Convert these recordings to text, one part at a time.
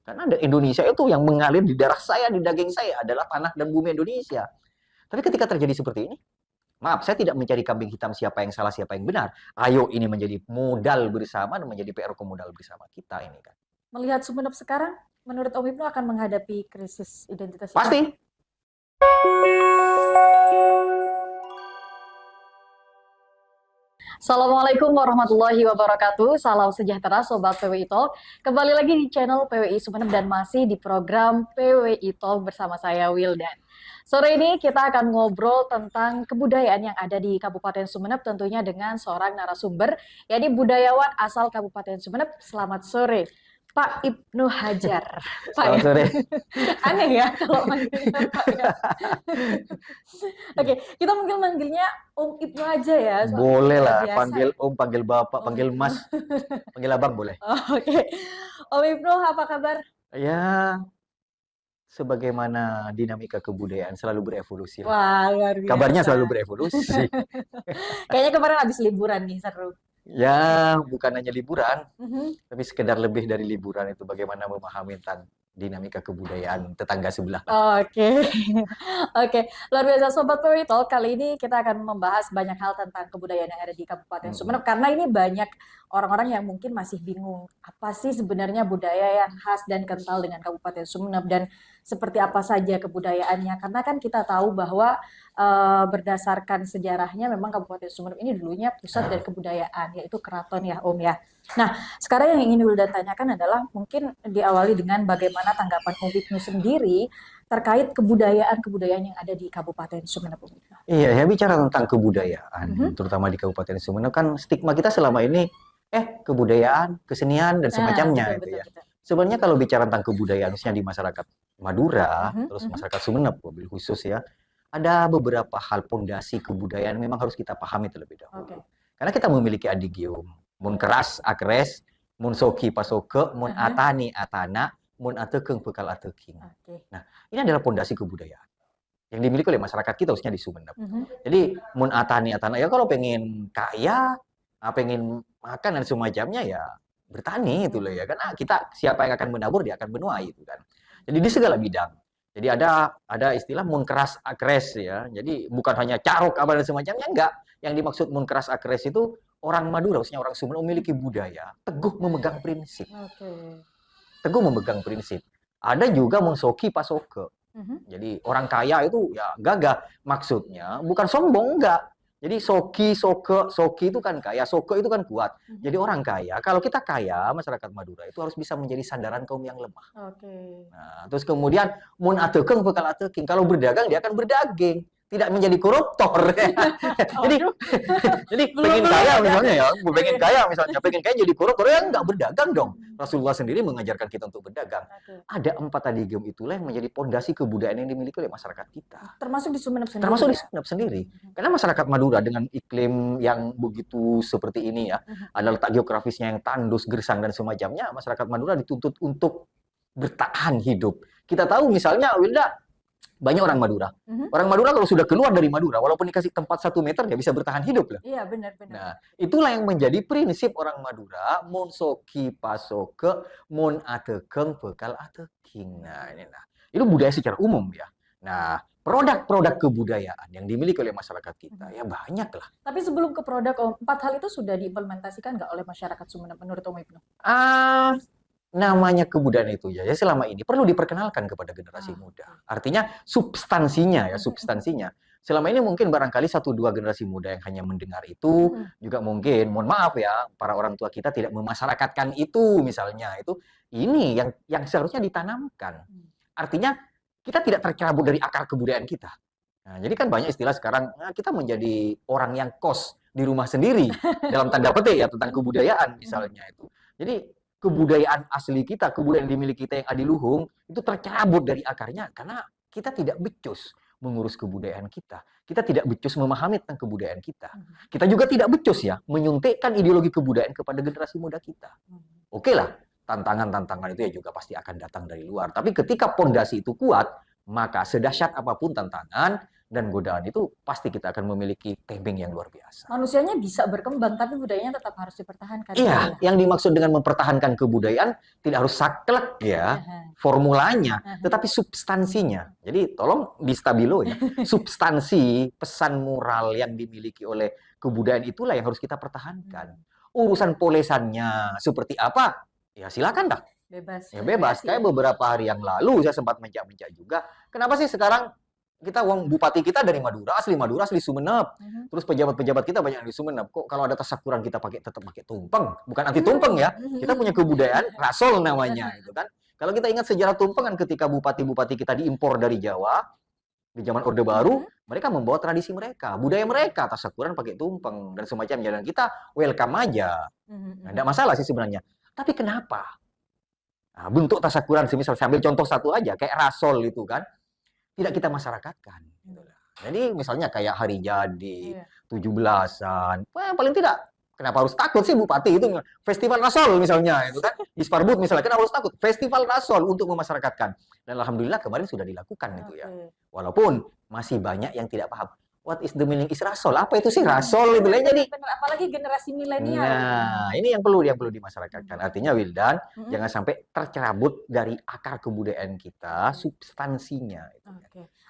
Karena ada Indonesia itu yang mengalir di darah saya, di daging saya adalah tanah dan bumi Indonesia. Tapi ketika terjadi seperti ini, maaf, saya tidak mencari kambing hitam siapa yang salah, siapa yang benar. Ayo ini menjadi modal bersama dan menjadi PR komodal bersama kita ini kan. Melihat Sumeneb sekarang, menurut Om Ibnu akan menghadapi krisis identitas itu? Pasti. Assalamualaikum warahmatullahi wabarakatuh. Salam sejahtera Sobat PWI Talk. Kembali lagi di channel PWI Sumeneb dan masih di program PWI Talk bersama saya Wildan. Sore ini kita akan ngobrol tentang kebudayaan yang ada di Kabupaten Sumeneb tentunya dengan seorang narasumber, yakni budayawan asal Kabupaten Sumeneb. Selamat sore, Pak Ibnu Hajar. Selamat sore. Aneh ya kalau manggilnya Pak ya. Oke, kita mungkin manggilnya Om Ibnu aja ya. Boleh lah, biasa. panggil Om, panggil Bapak, panggil Mas, panggil Abang boleh. Oke. Om Ibnu apa kabar? Ya, sebagaimana dinamika kebudayaan selalu berevolusi. Wah, luar biasa. Kabarnya selalu berevolusi. Kayaknya kemarin habis liburan nih, seru. Ya, bukan hanya liburan, tapi sekedar lebih dari liburan itu bagaimana memahami tentang dinamika kebudayaan tetangga sebelah. Oke. Oke, luar biasa Sobat PWI Talk. Kali ini kita akan membahas banyak hal tentang kebudayaan yang ada di Kabupaten Sumeneb karena ini banyak orang-orang yang mungkin masih bingung apa sih sebenarnya budaya yang khas dan kental dengan Kabupaten Sumeneb dan seperti apa saja kebudayaannya. Karena kan kita tahu bahwa berdasarkan sejarahnya memang Kabupaten Sumeneb ini dulunya pusat dari kebudayaan, yaitu keraton ya Om ya. Nah, sekarang yang ingin Wildan tanyakan adalah mungkin diawali dengan bagaimana tanggapan Om Ibnu sendiri terkait kebudayaan-kebudayaan yang ada di Kabupaten Sumeneb. Iya, ya bicara tentang kebudayaan, terutama di Kabupaten Sumeneb kan stigma kita selama ini kebudayaan, kesenian dan semacamnya betul, itu ya. betul. Sebenarnya kalau bicara tentang kebudayaan khususnya di masyarakat Madura, terus masyarakat Sumeneb mobil khusus ya, ada beberapa hal pondasi kebudayaan memang harus kita pahami terlebih dahulu. Karena kita memiliki adigium, mun keras akres, mun soki pasoke, mun atani atana, mun atekeng bekal ateking. Nah, ini adalah pondasi kebudayaan yang dimiliki oleh masyarakat kita khususnya di Sumeneb. Jadi mun atani atana ya kalau pengen kaya, pengen makan dan semacamnya ya bertani itu loh ya kan. Kita siapa yang akan menabur dia akan menuai itu kan. Jadi di segala bidang. Jadi ada istilah mun keras akres ya. Jadi bukan hanya carok apa dan semacamnya, enggak. Yang dimaksud mun keras akres itu orang Madura, khususnya orang Sumeneb memiliki budaya, teguh memegang prinsip. Teguh memegang prinsip. Ada juga mun soki pasoke. Jadi orang kaya itu ya gagah. Maksudnya bukan sombong, enggak. Jadi soki itu kan kaya, soke itu kan kuat. Jadi orang kaya, kalau kita kaya, masyarakat Madura itu harus bisa menjadi sandaran kaum yang lemah. Nah, terus kemudian mun atekeng bekal ateking, kalau berdagang dia akan berdaging, tidak menjadi koruptor. jadi pengen kaya misalnya ya, pengen kaya jadi koruptor ya enggak berdagang dong. Rasulullah sendiri mengajarkan kita untuk berdagang. Ada 4 adigium itulah yang menjadi pondasi kebudayaan yang dimiliki oleh masyarakat kita. Termasuk di Sumeneb sendiri. Termasuk di Sumeneb sendiri. Karena masyarakat Madura dengan iklim yang begitu seperti ini ya, ada letak geografisnya yang tandus, gersang dan semacamnya, masyarakat Madura dituntut untuk bertahan hidup. Kita tahu misalnya Wilda, banyak orang Madura. Orang Madura kalau sudah keluar dari Madura, walaupun dikasih tempat 1 meter, dia bisa bertahan hidup loh. Iya, benar-benar. Nah, itulah yang menjadi prinsip orang Madura, mun soki pasoke, mun atekeng bekal ateking. Nah, itu budaya secara umum ya. Nah, produk-produk kebudayaan yang dimiliki oleh masyarakat kita, ya banyak lah. Tapi sebelum ke produk, Om, 4 hal itu sudah diimplementasikan nggak oleh masyarakat Sumeneb menurut Om Ibnu? Namanya kebudayaan itu ya selama ini perlu diperkenalkan kepada generasi muda. Artinya substansinya. Selama ini mungkin barangkali 1-2 generasi muda yang hanya mendengar itu, juga mungkin, mohon maaf ya, para orang tua kita tidak memasyarakatkan itu misalnya. Ini yang seharusnya ditanamkan. Artinya kita tidak tercabut dari akar kebudayaan kita. Nah, jadi kan banyak istilah sekarang, kita menjadi orang yang kos di rumah sendiri dalam tanda petik ya tentang kebudayaan misalnya itu. Jadi kebudayaan asli kita, kebudayaan dimiliki kita yang adiluhung, itu tercabut dari akarnya karena kita tidak becus mengurus kebudayaan kita. Kita tidak becus memahami tentang kebudayaan kita. Kita juga tidak becus ya menyuntikkan ideologi kebudayaan kepada generasi muda kita. Oke lah, tantangan-tantangan itu ya juga pasti akan datang dari luar. Tapi ketika pondasi itu kuat, maka sedahsyat apapun tantangan, dan godaan itu pasti kita akan memiliki tebing yang luar biasa. Manusianya bisa berkembang, tapi budayanya tetap harus dipertahankan. Iya, yang dimaksud dengan mempertahankan kebudayaan tidak harus saklek ya, formulanya, tetapi substansinya. Jadi tolong distabilo ya, substansi pesan moral yang dimiliki oleh kebudayaan itulah yang harus kita pertahankan. Urusan polesannya seperti apa, ya silakan dah. Bebas. Ya bebas. Kayak beberapa hari yang lalu saya sempat mencak-mencak juga. Kenapa sih sekarang kita bupati kita dari Madura, asli Sumeneb. Terus pejabat-pejabat kita banyak di Sumeneb. Kok kalau ada tasakuran kita tetap pakai tumpeng? Bukan anti tumpeng ya. Kita punya kebudayaan rasol namanya gitu kan. Kalau kita ingat sejarah tumpeng kan ketika bupati-bupati kita diimpor dari Jawa di zaman Orde Baru, mereka membawa tradisi mereka, budaya mereka, tasakuran pakai tumpeng dan semacamnya, dan kita welcome aja. Nah, enggak masalah sih sebenarnya. Tapi kenapa? Nah, bentuk tasakuran semisal saya ambil contoh satu aja, kayak rasol itu kan, tidak kita masyarakatkan. Jadi misalnya kayak hari jadi, 17-an, paling tidak, kenapa harus takut sih bupati itu? Festival rasol misalnya, itu kan, di Sparbud misalnya, kenapa harus takut? Festival rasol untuk memasyarakatkan. Dan alhamdulillah kemarin sudah dilakukan itu ya. Walaupun masih banyak yang tidak paham. What is the meaning is rasol? Apa itu sih rasol? Jadi apalagi generasi milenial. Nah, ini yang perlu dimasyarakatkan. Artinya Wildan, jangan sampai tercerabut dari akar kebudayaan kita, substansinya.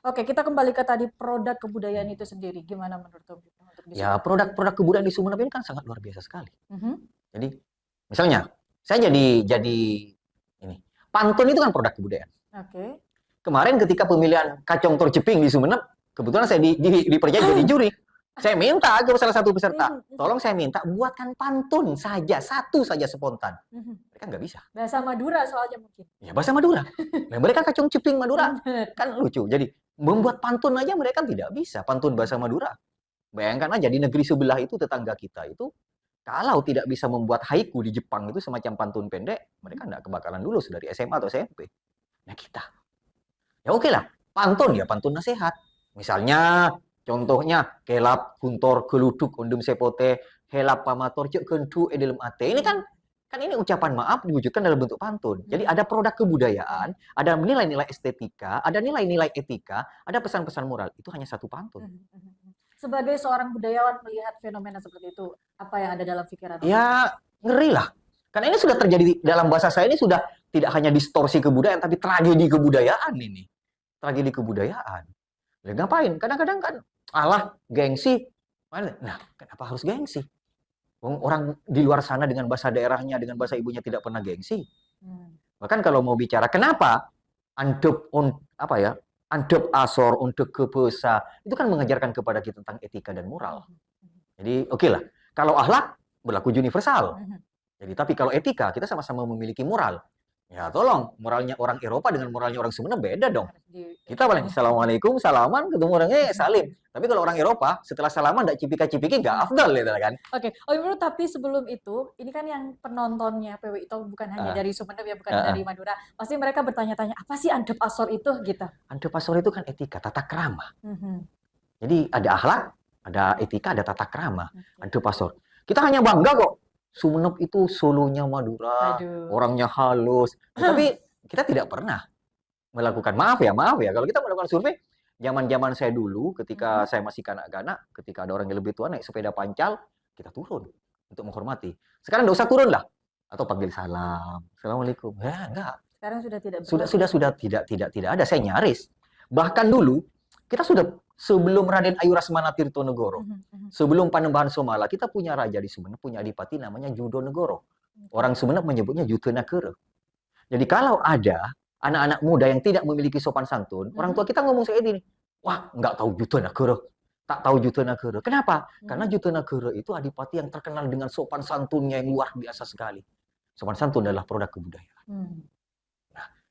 Oke, kita kembali ke tadi produk kebudayaan itu sendiri. Gimana menurut Om? Ya, produk-produk kebudayaan di Sumeneb ini kan sangat luar biasa sekali. Jadi, misalnya, saya jadi ini. Pantun itu kan produk kebudayaan. Kemarin ketika pemilihan Kacong Tor Jeping di Sumeneb, kebetulan saya dipercaya jadi juri. Saya minta ke salah satu peserta, tolong saya minta buatkan pantun saja, satu saja spontan. Mereka nggak bisa. Bahasa Madura soalnya mungkin. Ya, bahasa Madura. Nah, mereka Kacong Jeping Madura. Kan lucu. Jadi, membuat pantun aja mereka tidak bisa, pantun bahasa Madura. Bayangkan aja, di negeri sebelah itu, tetangga kita itu, kalau tidak bisa membuat haiku di Jepang itu semacam pantun pendek, mereka nggak kebakalan lulus dari SMA atau SMP. Nah, kita. Ya oke lah, pantun ya, pantun nasihat. Misalnya, contohnya, kelap kuntor geluduk undum sepote, helap pamator cek kentu edelem ate. Ini kan ini ucapan maaf diwujudkan dalam bentuk pantun. Jadi ada produk kebudayaan, ada nilai-nilai estetika, ada nilai-nilai etika, ada pesan-pesan moral. Itu hanya satu pantun. Sebagai seorang budayawan melihat fenomena seperti itu, apa yang ada dalam pikiran? Ya, ngeri lah. Karena ini sudah terjadi dalam bahasa saya, ini sudah tidak hanya distorsi kebudayaan, tapi tragedi kebudayaan ini. Tragedi kebudayaan. Ya, ngapain? Kadang-kadang kan, gengsi. Nah, kenapa harus gengsi? Orang di luar sana dengan bahasa daerahnya, dengan bahasa ibunya tidak pernah gengsi. Bahkan kalau mau bicara, kenapa? Andep asor untuk kebesa. Itu kan mengajarkan kepada kita tentang etika dan moral. Jadi, oke lah. Kalau akhlak, berlaku universal. Jadi, tapi kalau etika, kita sama-sama memiliki moral. Ya tolong, moralnya orang Eropa dengan moralnya orang Sumeneb beda dong. Kita paling assalamualaikum, salaman, ketemu orangnya salim. Tapi kalau orang Eropa setelah salaman nggak cipika-cipiki nggak afdal gitu kan. Oke, Om, tapi sebelum itu, ini kan yang penontonnya PW itu bukan hanya dari Sumeneb ya, bukan dari Madura. Pasti mereka bertanya-tanya, apa sih andep asor itu gitu? Andep asor itu kan etika, tata krama. Jadi ada akhlak, ada etika, ada tata krama. Andep asor. Kita hanya bangga kok. Sumeneb itu Solonya Madura, orangnya halus. Tapi kita tidak pernah melakukan, maaf ya, kalau kita melakukan survei, zaman-zaman saya dulu, ketika saya masih kanak-kanak, ketika ada orang yang lebih tua naik sepeda pancal, kita turun untuk menghormati. Sekarang nggak usah turun lah, atau panggil salam, assalamualaikum. Ya enggak. Sekarang sudah tidak. Sudah tidak ada. Saya nyaris. Bahkan dulu kita sudah sebelum Raden Ayu Rasmana Tirtonegoro, sebelum Panembahan Somala, kita punya raja di Sumeneb, punya adipati namanya Judonegoro. Orang Sumeneb menyebutnya Jutenagara. Jadi kalau ada anak-anak muda yang tidak memiliki sopan santun, orang tua kita ngomong seperti ini, wah nggak tahu Jutenagara, tak tahu Jutenagara. Kenapa? Karena Jutenagara itu adipati yang terkenal dengan sopan santunnya yang luar biasa sekali. Sopan santun adalah produk kebudayaan.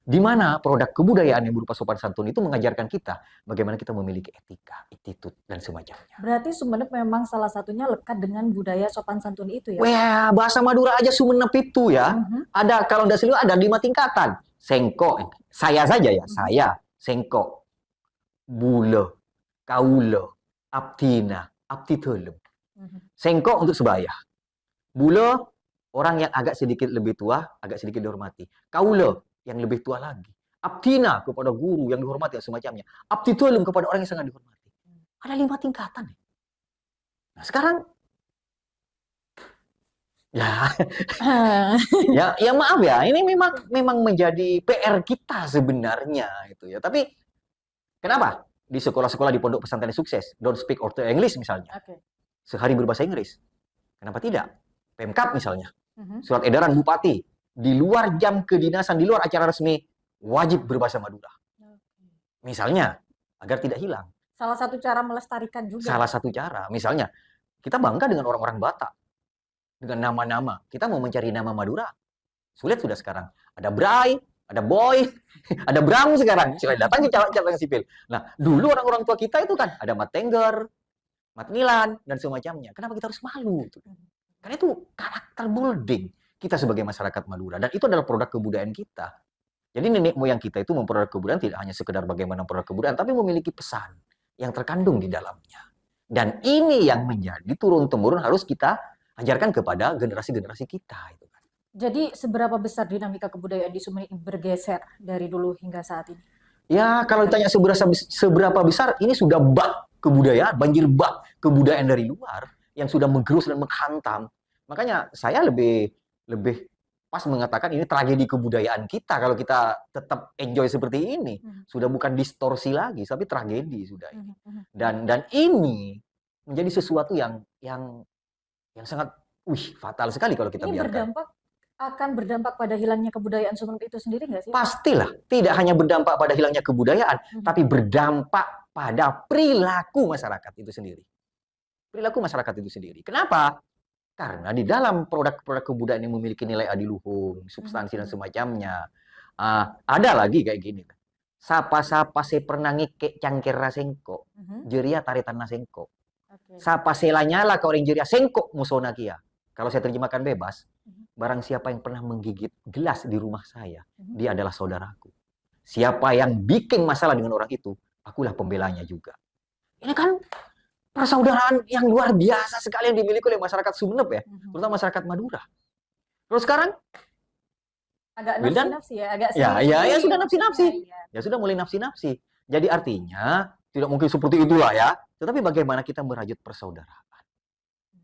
Di mana produk kebudayaan yang berupa sopan santun itu mengajarkan kita bagaimana kita memiliki etika, attitude, dan semacamnya. Berarti Sumeneb memang salah satunya lekat dengan budaya sopan santun itu ya? Wah, bahasa Madura aja Sumeneb itu ya. Ada, kalau tidak salah ada 5 tingkatan. Sengko, saya saja ya, saya, sengko, bule, kaule, abdina, abdi telem. Sengko untuk sebaya. Bule, orang yang agak sedikit lebih tua, agak sedikit dihormati. Kaule, yang lebih tua lagi. Abdina kepada guru yang dihormati dan semacamnya. Abdi tulum kepada orang yang sangat dihormati. Ada 5 tingkatan. Nah sekarang ya, ya maaf ya, ini memang menjadi PR kita sebenarnya itu ya. Tapi kenapa di sekolah-sekolah di pondok pesantren sukses, don't speak ortho English misalnya, sehari berbahasa Inggris, kenapa tidak? Pemkab misalnya, surat edaran bupati, di luar jam kedinasan, di luar acara resmi, wajib berbahasa Madura. Misalnya, agar tidak hilang. Salah satu cara melestarikan juga. Salah satu cara, misalnya, kita bangga dengan orang-orang Batak. Dengan nama-nama. Kita mau mencari nama Madura. Sulit sudah sekarang. Ada Bray, ada Boy, ada Bram sekarang. Silahkan datang ke calon sipil. Nah, dulu orang-orang tua kita itu kan, ada Mat Tengger, Mat Nilan, dan semacamnya. Kenapa kita harus malu? Karena itu karakter building kita sebagai masyarakat Madura. Dan itu adalah produk kebudayaan kita. Jadi nenek moyang kita itu memproduk kebudayaan tidak hanya sekedar bagaimana produk kebudayaan, tapi memiliki pesan yang terkandung di dalamnya. Dan ini yang menjadi turun-temurun harus kita ajarkan kepada generasi-generasi kita. Itu kan. Jadi seberapa besar dinamika kebudayaan di Sumeneb bergeser dari dulu hingga saat ini? Ya kalau ditanya seberapa besar, ini sudah bak kebudayaan, banjir bak kebudayaan dari luar yang sudah menggerus dan menghantam. Makanya saya lebih pas mengatakan ini tragedi kebudayaan kita kalau kita tetap enjoy seperti ini. Sudah bukan distorsi lagi, tapi tragedi sudah ini. Dan ini menjadi sesuatu yang sangat fatal sekali kalau kita biarkan. Akan berdampak pada hilangnya kebudayaan Sumeneb itu sendiri nggak sih? Pastilah, tidak hanya berdampak pada hilangnya kebudayaan, tapi berdampak pada perilaku masyarakat itu sendiri. Perilaku masyarakat itu sendiri. Kenapa? Karena di dalam produk-produk kebudayaan yang memiliki nilai adiluhung, substansi dan semacamnya, ada lagi kayak gini. Sapa-sapa se pernah ngikek cangkir rasengko, jeria taritan nasengko. Sapa selanyala kau orang jeria sengko musona kia. Kalau saya terjemahkan bebas, barang siapa yang pernah menggigit gelas di rumah saya, dia adalah saudaraku. Siapa yang bikin masalah dengan orang itu, akulah pembelanya juga. Ini kan persaudaraan yang luar biasa sekali yang dimiliki oleh masyarakat Sumeneb ya, terutama masyarakat Madura. Terus sekarang agak nafsi-nafsi ya, agak ya sudah nafsi-nafsi. Ya sudah mulai nafsi-nafsi. Jadi artinya tidak mungkin seperti itulah ya, tetapi bagaimana kita merajut persaudaraan.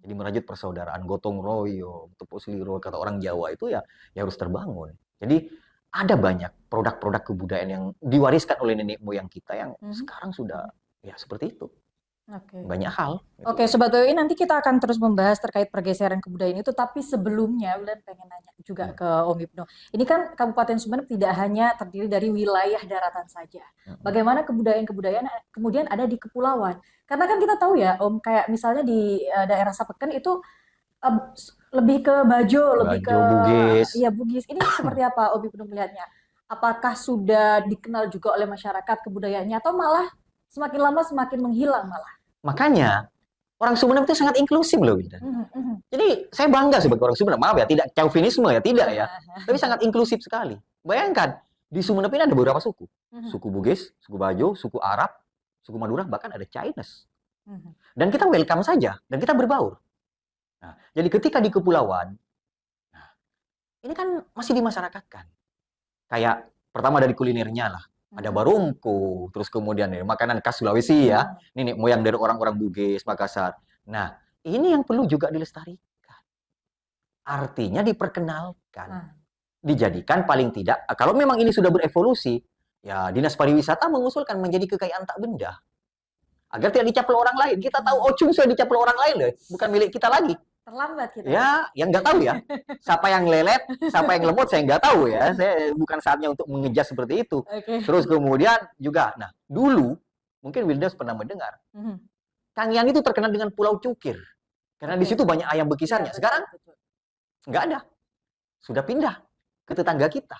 Jadi merajut persaudaraan, gotong royong, tepuk seliro kata orang Jawa itu ya harus terbangun. Jadi ada banyak produk-produk kebudayaan yang diwariskan oleh nenek moyang kita yang sekarang sudah ya seperti itu. Banyak hal. Oke, Sobat PWI, nanti kita akan terus membahas terkait pergeseran kebudayaan itu, tapi sebelumnya Wulan pengen nanya juga ke Om Ibnu. Ini kan Kabupaten Sumeneb tidak hanya terdiri dari wilayah daratan saja. Bagaimana kebudayaan-kebudayaan kemudian ada di kepulauan? Karena kan kita tahu ya, Om, kayak misalnya di daerah Sapeken itu lebih ke Bajo, lebih ke Bugis. Iya, Bugis. Ini seperti apa Om Ibnu melihatnya? Apakah sudah dikenal juga oleh masyarakat kebudayaannya atau malah semakin lama semakin menghilang malah? Makanya orang Sumeneb itu sangat inklusif loh. Jadi saya bangga sebagai orang Sumeneb. Maaf ya, tidak chauvinisme ya, tidak ya. Tapi sangat inklusif sekali. Bayangkan, di Sumeneb ini ada beberapa suku. Suku Bugis, suku Bajo, suku Arab, suku Madura, bahkan ada Chinese. Dan kita welcome saja, dan kita berbaur. Nah, jadi ketika di kepulauan, ini kan masih dimasyarakatkan. Kayak pertama dari kulinernya lah. Ada barongko, terus kemudian makanan khas Sulawesi ya, nenek moyang dari orang-orang Bugis, Makassar. Nah, ini yang perlu juga dilestarikan. Artinya diperkenalkan. Dijadikan paling tidak, kalau memang ini sudah berevolusi, ya Dinas Pariwisata mengusulkan menjadi kekayaan tak benda. Agar tidak dicap oleh orang lain. Kita tahu Ocung sudah dicap oleh orang lain loh, bukan milik kita lagi. Terlambat kita. Ya, yang nggak tahu ya. Siapa yang lelet, siapa yang lemot, saya nggak tahu ya. Saya bukan saatnya untuk mengejar seperti itu. Terus kemudian juga, nah dulu mungkin Wildas pernah mendengar, Kangian itu terkenal dengan Pulau Cukir, karena di situ banyak ayam bekisarnya. Sekarang nggak ada, sudah pindah ke tetangga kita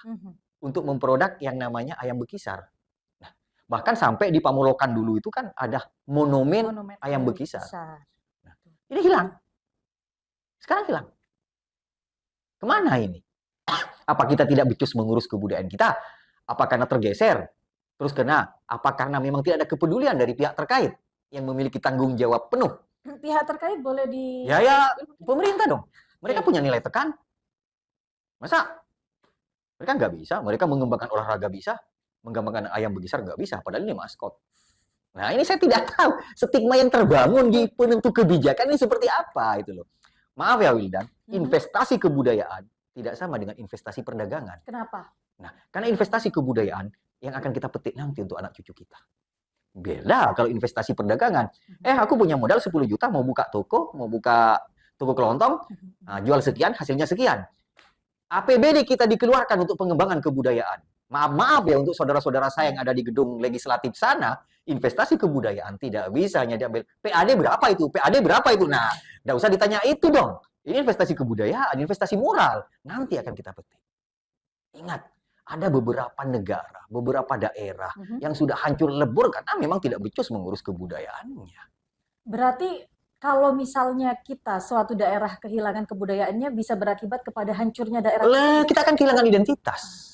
untuk memproduk yang namanya ayam bekisar. Nah, bahkan sampai di Pamulokan dulu itu kan ada monumen ayam bekisar. Nah, ini hilang. Sekarang hilang. Kemana ini? Apa kita tidak becus mengurus kebudayaan kita? Apa karena tergeser? Terus apa karena memang tidak ada kepedulian dari pihak terkait yang memiliki tanggung jawab penuh? Pihak terkait boleh di... Ya, pemerintah dong. Mereka punya nilai tekan. Masa? Mereka nggak bisa. Mereka mengembangkan olahraga bisa. Mengembangkan ayam bekisar nggak bisa. Padahal ini maskot. Nah, ini saya tidak tahu stigma yang terbangun di penentu kebijakan ini seperti apa itu loh. Maaf ya Wildan, investasi kebudayaan tidak sama dengan investasi perdagangan. Kenapa? Nah, karena investasi kebudayaan yang akan kita petik nanti untuk anak cucu kita. Beda kalau investasi perdagangan. Aku punya modal 10 juta, mau buka toko kelontong, jual sekian, hasilnya sekian. APBD kita dikeluarkan untuk pengembangan kebudayaan. Maaf ya untuk saudara-saudara saya yang ada di gedung legislatif sana, investasi kebudayaan tidak bisa hanya diambil. PAD berapa itu? PAD berapa itu? Nah, nggak usah ditanya itu dong. Ini investasi kebudayaan, investasi moral. Nanti akan kita petik. Ingat, ada beberapa negara, beberapa daerah yang sudah hancur lebur karena memang tidak becus mengurus kebudayaannya. Berarti kalau misalnya kita suatu daerah kehilangan kebudayaannya bisa berakibat kepada hancurnya daerah. Kita akan kehilangan identitas.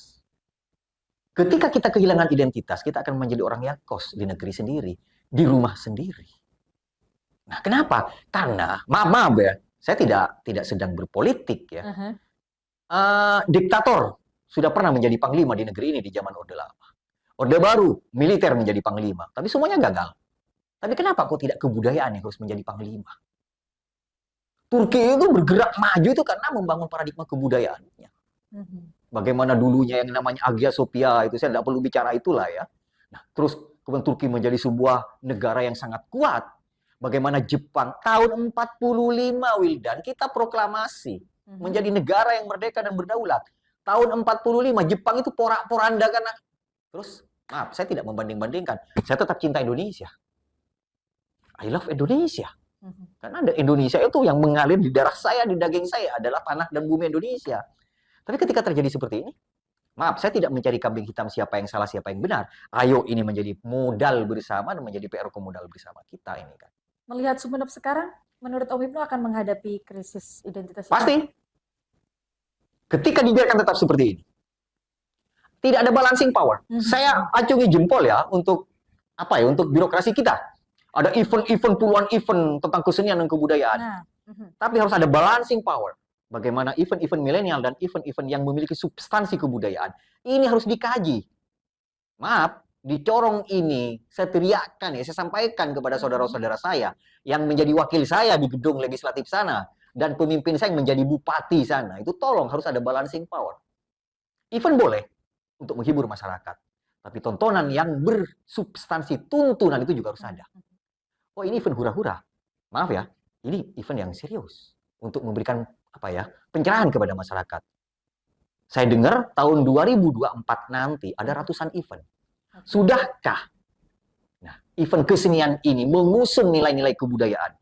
Ketika kita kehilangan identitas, kita akan menjadi orang yang kos di negeri sendiri, di rumah sendiri. Nah, kenapa? Karena, maaf ya, saya tidak sedang berpolitik ya. Diktator sudah pernah menjadi panglima di negeri ini di zaman Orde Lama. Orde Baru, militer menjadi panglima. Tapi semuanya gagal. Tapi kenapa kok tidak kebudayaan yang harus menjadi panglima? Turki itu bergerak maju itu karena membangun paradigma kebudayaannya. Bagaimana dulunya yang namanya Hagia Sophia itu, saya tidak perlu bicara itulah ya. Nah, terus kemudian Turki menjadi sebuah negara yang sangat kuat. Bagaimana Jepang tahun 45 Wildan kita proklamasi menjadi negara yang merdeka dan berdaulat. Tahun 45 Jepang itu porak-poranda karena terus maaf saya tidak membanding-bandingkan. Saya tetap cinta Indonesia. I love Indonesia. Karena Indonesia itu yang mengalir di darah saya, di daging saya adalah tanah dan bumi Indonesia. Tapi ketika terjadi seperti ini, maaf, saya tidak mencari kambing hitam siapa yang salah, siapa yang benar. Ayo ini menjadi modal bersama dan menjadi PR modal bersama kita ini kan. Melihat Sumeneb sekarang, menurut Om Ibnu akan menghadapi krisis identitas. Pasti. Ketika dibiarkan tetap seperti ini, tidak ada balancing power. Saya acungi jempol ya untuk apa ya? Untuk birokrasi kita. Ada event-event puluhan event tentang kesenian dan kebudayaan. Tapi harus ada balancing power. Bagaimana event-event milenial dan event-event yang memiliki substansi kebudayaan. Ini harus dikaji. Maaf, di corong ini saya teriakkan ya, saya sampaikan kepada saudara-saudara saya yang menjadi wakil saya di gedung legislatif sana dan pemimpin saya yang menjadi bupati sana. Itu tolong harus ada balancing power. Event boleh untuk menghibur masyarakat. Tapi tontonan yang bersubstansi tuntunan itu juga harus ada. Oh, ini event hura-hura. Maaf ya, ini event yang serius untuk memberikan apa ya, pencerahan kepada masyarakat. Saya dengar tahun 2024 nanti ada ratusan event. Sudahkah? Nah, event kesenian ini mengusung nilai-nilai kebudayaan.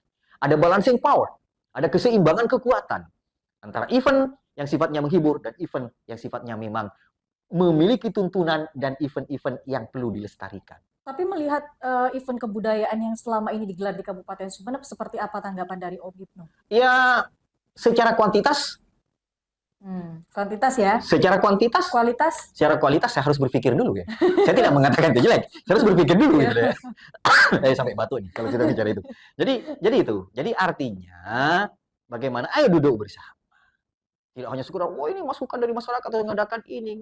Ada balancing power, ada keseimbangan kekuatan antara event yang sifatnya menghibur dan event yang sifatnya memang memiliki tuntunan dan event-event yang perlu dilestarikan. Tapi melihat event kebudayaan yang selama ini digelar di Kabupaten Sumeneb, seperti apa tanggapan dari Om Ibnu? Ya, secara kuantitas. Kuantitas ya? Secara kuantitas. Kualitas? Secara kualitas saya harus berpikir dulu ya. Saya tidak mengatakan itu jelek. Saya harus berpikir dulu gitu ya. Sampai batu nih kalau kita bicara itu. Jadi itu. Jadi artinya bagaimana? Ayo duduk bersama. Tidak hanya sekedar, oh ini masukan dari masyarakat atau ngadakan ini.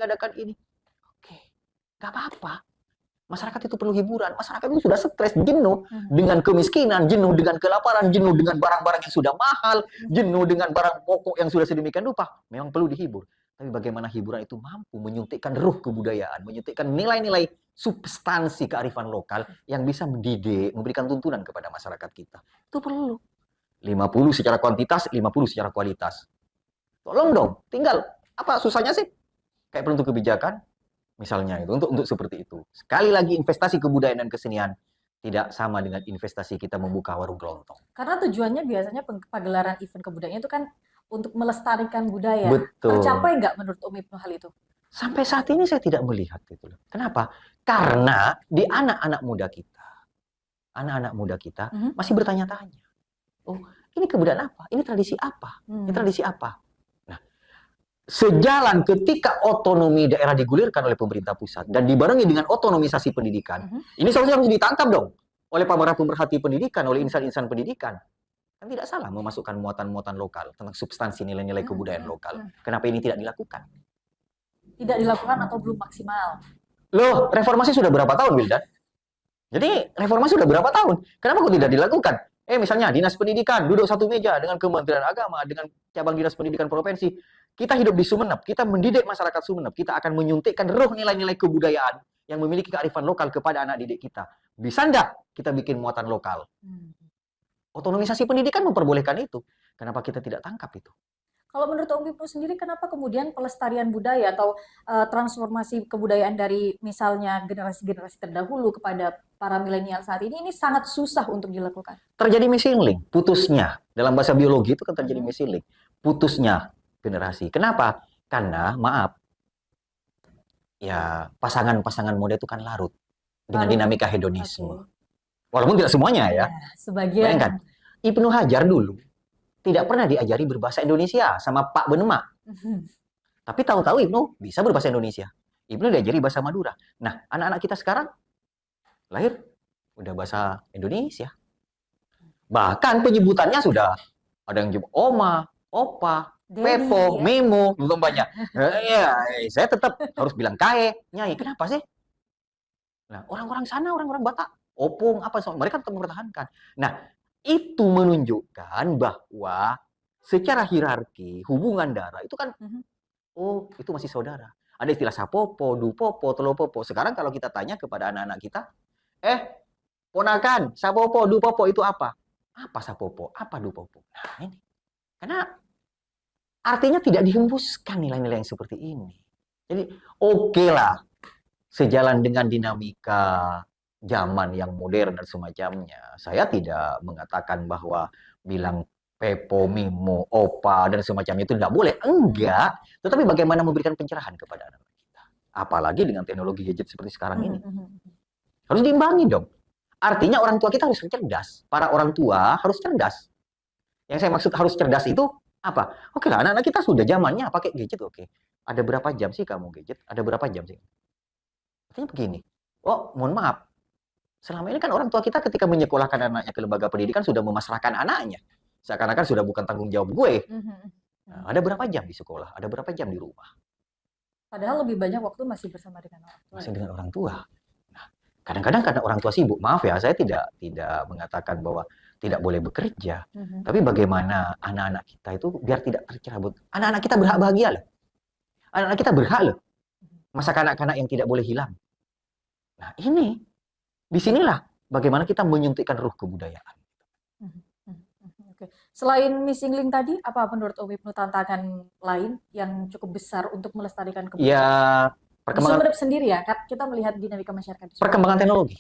Oke, nggak apa-apa. Masyarakat itu perlu hiburan. Masyarakat itu sudah stres, jenuh dengan kemiskinan, jenuh dengan kelaparan, jenuh dengan barang-barang yang sudah mahal, jenuh dengan barang pokok yang sudah sedemikian rupa. Memang perlu dihibur. Tapi bagaimana hiburan itu mampu menyuntikkan ruh kebudayaan, menyuntikkan nilai-nilai substansi kearifan lokal yang bisa mendidik, memberikan tuntunan kepada masyarakat kita. Itu perlu. 50 secara kuantitas, 50 secara kualitas. Tolong dong, tinggal apa susahnya sih? Kayak penentu kebijakan, misalnya itu untuk seperti itu. Sekali lagi investasi kebudayaan dan kesenian tidak sama dengan investasi kita membuka warung kelontong. Karena tujuannya biasanya pagelaran event kebudayaan itu kan untuk melestarikan budaya. Betul. Tercapai nggak menurut Om Ibnu hal itu? Sampai saat ini saya tidak melihat itu. Kenapa? Karena di anak-anak muda kita masih bertanya-tanya. Oh, ini kebudayaan apa? Ini tradisi apa? Ini tradisi apa? Sejalan ketika otonomi daerah digulirkan oleh pemerintah pusat dan dibarengi dengan otonomisasi pendidikan, ini seharusnya harus ditangkap dong oleh para pemerhati pendidikan, oleh insan-insan pendidikan. Kan tidak salah memasukkan muatan-muatan lokal tentang substansi nilai-nilai kebudayaan lokal. Kenapa ini tidak dilakukan? Tidak dilakukan atau belum maksimal? Loh, reformasi sudah berapa tahun, Wildan? Jadi reformasi sudah berapa tahun? Kenapa kok tidak dilakukan? Misalnya Dinas Pendidikan duduk satu meja dengan Kementerian Agama, dengan cabang Dinas Pendidikan Provinsi. Kita hidup di Sumeneb, kita mendidik masyarakat Sumeneb, kita akan menyuntikkan roh nilai-nilai kebudayaan yang memiliki kearifan lokal kepada anak didik kita. Bisa enggak kita bikin muatan lokal? Otonomisasi pendidikan memperbolehkan itu. Kenapa kita tidak tangkap itu? Kalau menurut Om Ibnu sendiri, kenapa kemudian pelestarian budaya atau transformasi kebudayaan dari misalnya generasi-generasi terdahulu kepada para milenial saat ini sangat susah untuk dilakukan? Terjadi missing link, putusnya. Dalam bahasa biologi itu kan terjadi missing link. Putusnya generasi. Kenapa? Karena, maaf, ya pasangan-pasangan muda itu kan larut dengan dinamika hedonisme. Walaupun tidak semuanya ya. Sebagian. Bayangkan, Ibnu Hajar dulu tidak pernah diajari berbahasa Indonesia sama Pak Benemak. Tapi tahu-tahu Ibnu bisa berbahasa Indonesia. Ibnu diajari bahasa Madura. Nah, anak-anak kita sekarang lahir udah bahasa Indonesia. Bahkan penyebutannya sudah ada yang nyebut Oma, Opa, Pepo, Memo, belum banyak. Saya tetap harus bilang Kae, Nyai. Kenapa sih? Nah, orang-orang sana, orang-orang Batak, Opung, apa mereka tetap mempertahankan. Nah, itu menunjukkan bahwa secara hierarki hubungan darah itu kan itu masih saudara. Ada istilah sapopo, dupopo, telopopo. Sekarang kalau kita tanya kepada anak-anak kita, ponakan, sapopo, dupopo itu apa? Apa sapopo? Apa dupopo? Nah, ini. Karena artinya tidak dihembuskan nilai-nilai yang seperti ini. Jadi oke lah, sejalan dengan dinamika zaman yang modern dan semacamnya. Saya tidak mengatakan bahwa bilang Pepo, Mimo, Opa, dan semacamnya itu tidak boleh. Enggak. Tetapi bagaimana memberikan pencerahan kepada anak kita. Apalagi dengan teknologi gadget seperti sekarang ini. Harus diimbangi dong. Artinya orang tua kita harus cerdas. Para orang tua harus cerdas. Yang saya maksud harus cerdas itu apa? Oke lah, anak-anak kita sudah zamannya pakai gadget, oke. Ada berapa jam sih kamu gadget? Ada berapa jam sih? Artinya begini. Oh, mohon maaf. Selama ini kan orang tua kita ketika menyekolahkan anaknya ke lembaga pendidikan sudah memasrahkan anaknya. Seakan-akan sudah bukan tanggung jawab gue. Nah, ada berapa jam di sekolah? Ada berapa jam di rumah? Padahal lebih banyak waktu masih bersama dengan orang tua. Masih dengan orang tua. Nah, kadang-kadang karena orang tua sibuk. Maaf ya, saya tidak mengatakan bahwa tidak boleh bekerja. Tapi bagaimana anak-anak kita itu biar tidak tercerabut. Anak-anak kita berhak bahagia loh. Anak-anak kita berhak loh. Masa kanak-kanak yang tidak boleh hilang. Nah, ini disinilah bagaimana kita menyuntikkan ruh kebudayaan. Oke. Selain missing link tadi, apa menurut Om Ibnu tantangan lain yang cukup besar untuk melestarikan kebudayaan? Ya, perkembangan Sumeneb sendiri ya, kita melihat dinamika masyarakat di Sumeneb. Perkembangan teknologi.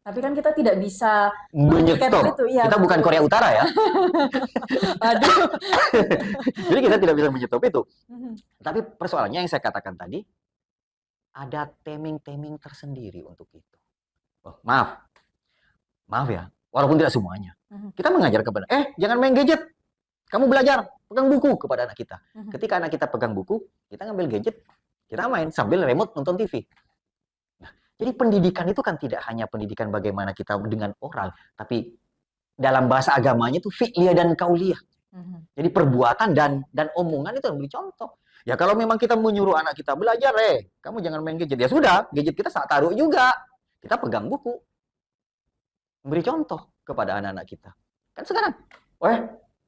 Tapi kan kita tidak bisa menyetop. Itu. Ya, kita bukan Korea Utara ya. Aduh. Jadi kita tidak bisa menyetop itu. Tapi persoalannya yang saya katakan tadi, ada teming-teming tersendiri untuk itu. Oh, maaf ya, walaupun tidak semuanya. Kita mengajar kepada, jangan main gadget, kamu belajar, pegang buku kepada anak kita. Ketika anak kita pegang buku, kita ngambil gadget, kita main sambil remote nonton TV. Nah, jadi pendidikan itu kan tidak hanya pendidikan bagaimana kita dengan oral, tapi dalam bahasa agamanya itu fi'liyah dan kauliyah. Jadi perbuatan dan omongan itu yang beri contoh. Ya kalau memang kita menyuruh anak kita belajar, kamu jangan main gadget. Ya sudah, gadget kita saat taruh juga. Kita pegang buku. Memberi contoh kepada anak-anak kita. Kan sekarang,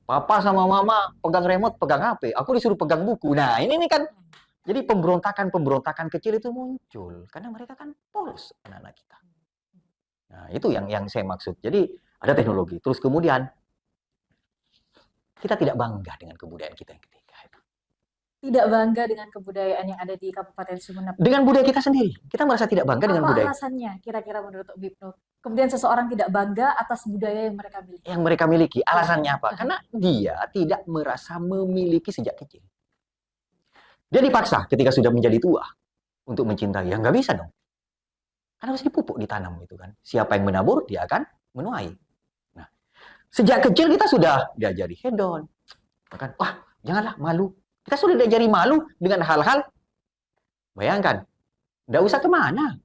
papa sama mama pegang remote, pegang HP. Aku disuruh pegang buku. Nah, ini kan. Jadi pemberontakan kecil itu muncul. Karena mereka kan polos anak-anak kita. Nah, itu yang saya maksud. Jadi ada teknologi. Terus kemudian, kita tidak bangga dengan kebudayaan kita yang ketiga. Tidak bangga dengan kebudayaan yang ada di Kabupaten Sumeneb. Dengan budaya kita sendiri. Kita merasa tidak bangga dengan budaya. Apa alasannya kira-kira menurut Om Ibnu? Kemudian seseorang tidak bangga atas budaya yang mereka miliki. Yang mereka miliki. Alasannya apa? Karena dia tidak merasa memiliki sejak kecil. Dia dipaksa ketika sudah menjadi tua untuk mencintai. Ya nggak bisa dong. Karena harus dipupuk, ditanam gitu kan. Siapa yang menabur, dia akan menuai. Nah, sejak kecil kita sudah diajari hedon. Bahkan, janganlah malu. Kita sudah diajari malu dengan hal-hal, bayangkan, nggak usah kemana.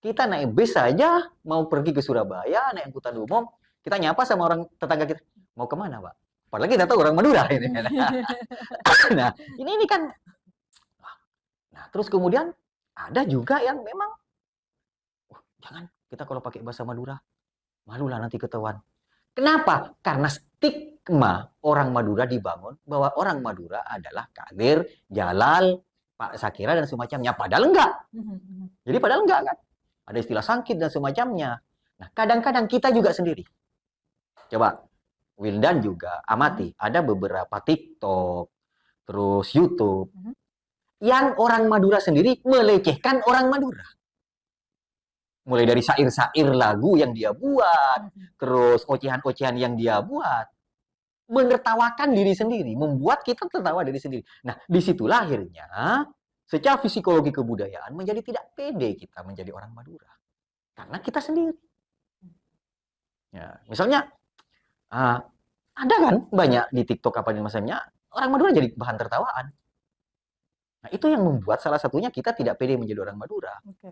Kita naik bis saja, mau pergi ke Surabaya, naik angkutan umum, kita nyapa sama orang tetangga kita, mau kemana Pak? Padahal kita tahu orang Madura ini. Nah, ini kan. Nah, terus kemudian ada juga yang memang, jangan Kita kalau pakai bahasa Madura, malulah nanti ketahuan. Kenapa? Karena stigma orang Madura dibangun bahwa orang Madura adalah Kadir, Jalal, Pak Sakira dan semacamnya. Padahal enggak. Jadi padahal enggak kan. Ada istilah sangkit dan semacamnya. Nah, kadang-kadang kita juga sendiri. Coba Wildan juga amati, ada beberapa TikTok, terus YouTube yang orang Madura sendiri melecehkan orang Madura. Mulai dari syair-syair lagu yang dia buat, terus ocehan-ocehan yang dia buat, menertawakan diri sendiri, membuat kita tertawa diri sendiri. Nah, disitulah akhirnya secara psikologi kebudayaan menjadi tidak pede kita menjadi orang Madura. Karena kita sendiri. Ya, misalnya, ada kan banyak di TikTok apa di masanya, orang Madura jadi bahan tertawaan. Nah, itu yang membuat salah satunya kita tidak pede menjadi orang Madura. Okay.